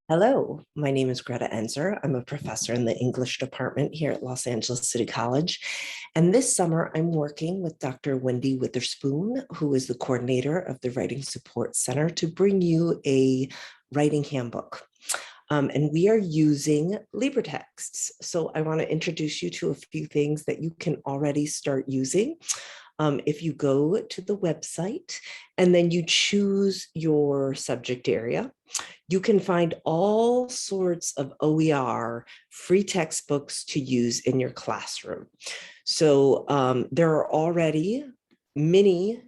Hello, my name is Greta Enzer. I'm a professor in the English department here at Los Angeles City College. And this summer, I'm working with Dr. Wendy Witherspoon, who is the coordinator of the Writing Support Center, to bring you a writing handbook. And we are using LibreTexts. So I want to introduce you to a few things that you can already start using. If you go to the website and then you choose your subject area, you can find all sorts of OER free textbooks to use in your classroom. So there are already many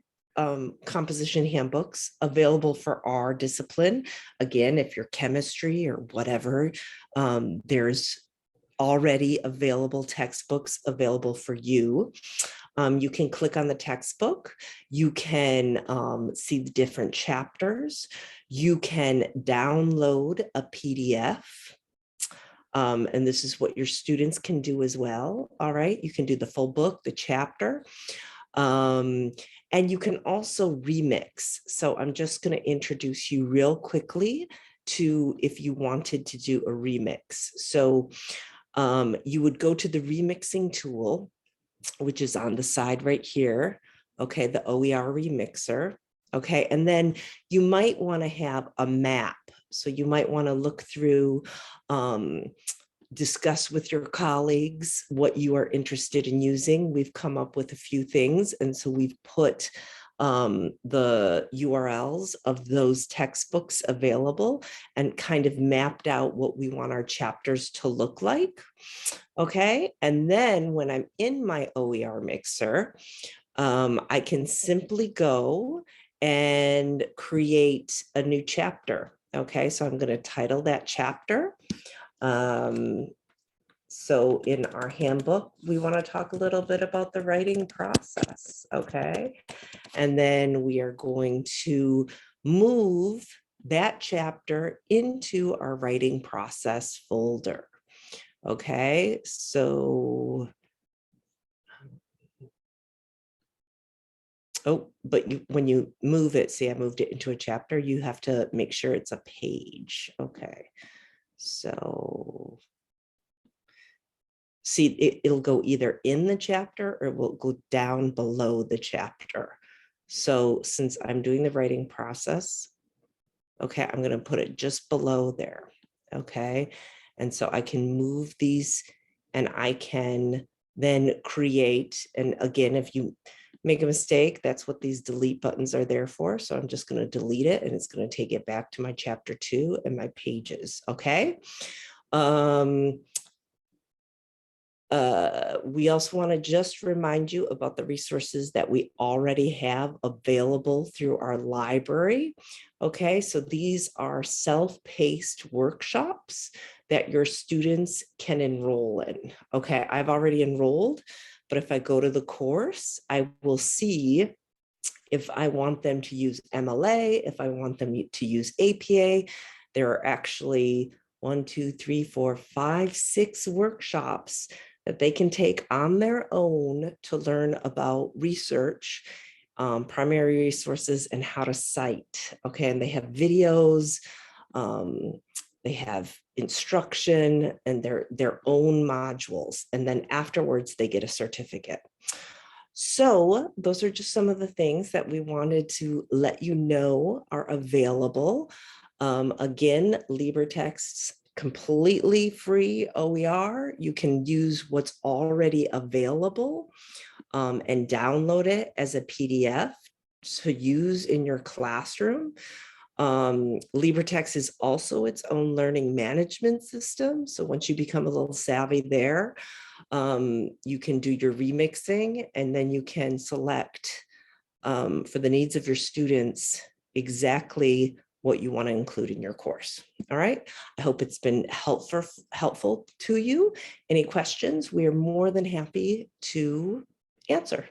composition handbooks available for our discipline. Again, if you're chemistry or whatever, there's already available textbooks available for you. You can click on the textbook. You can see the different chapters. You can download a PDF. And this is what your students can do as well. All right. You can do the full book, the chapter. And you can also remix. So I'm just going to introduce you real quickly to if you wanted to do a remix. So you would go to the remixing tool, which is on the side right here. Okay, the OER remixer. Okay, and then you might want to have a map. So you might want to look through, discuss with your colleagues what you are interested in using. We've come up with a few things, and so we've put the URLs of those textbooks available and kind of mapped out what we want our chapters to look like. Okay, and then when I'm in my OER mixer, I can simply go and create a new chapter. Okay, so I'm going to title that chapter. So in our handbook, we want to talk a little bit about the writing process. Okay, and then we are going to move that chapter into our writing process folder. Okay, so, but when you move it, see, I moved it into a chapter, you have to make sure it's a page. Okay, so see, it'll go either in the chapter or it will go down below the chapter. So since I'm doing the writing process, okay, I'm going to put it just below there. Okay, and so I can move these and I can then create. And again, if you make a mistake, that's what these delete buttons are there for. So I'm just going to delete it and it's going to take it back to my chapter 2 and my pages. Okay. We also want to just remind you about the resources that we already have available through our library. Okay, so these are self-paced workshops that your students can enroll in. Okay, I've already enrolled, but if I go to the course, I will see if I want them to use MLA, if I want them to use APA. There are actually 6 workshops that they can take on their own to learn about research, primary resources, and how to cite. Okay, and they have videos, they have instruction, and their own modules. And then afterwards, they get a certificate. So those are just some of the things that we wanted to let you know are available. Again, LibreTexts, completely free OER. You can use what's already available and download it as a PDF to use in your classroom. LibreTexts is also its own learning management system. So once you become a little savvy there, you can do your remixing and then you can select for the needs of your students exactly what you want to include in your course. All right. I hope it's been helpful to you. Any questions? We are more than happy to answer.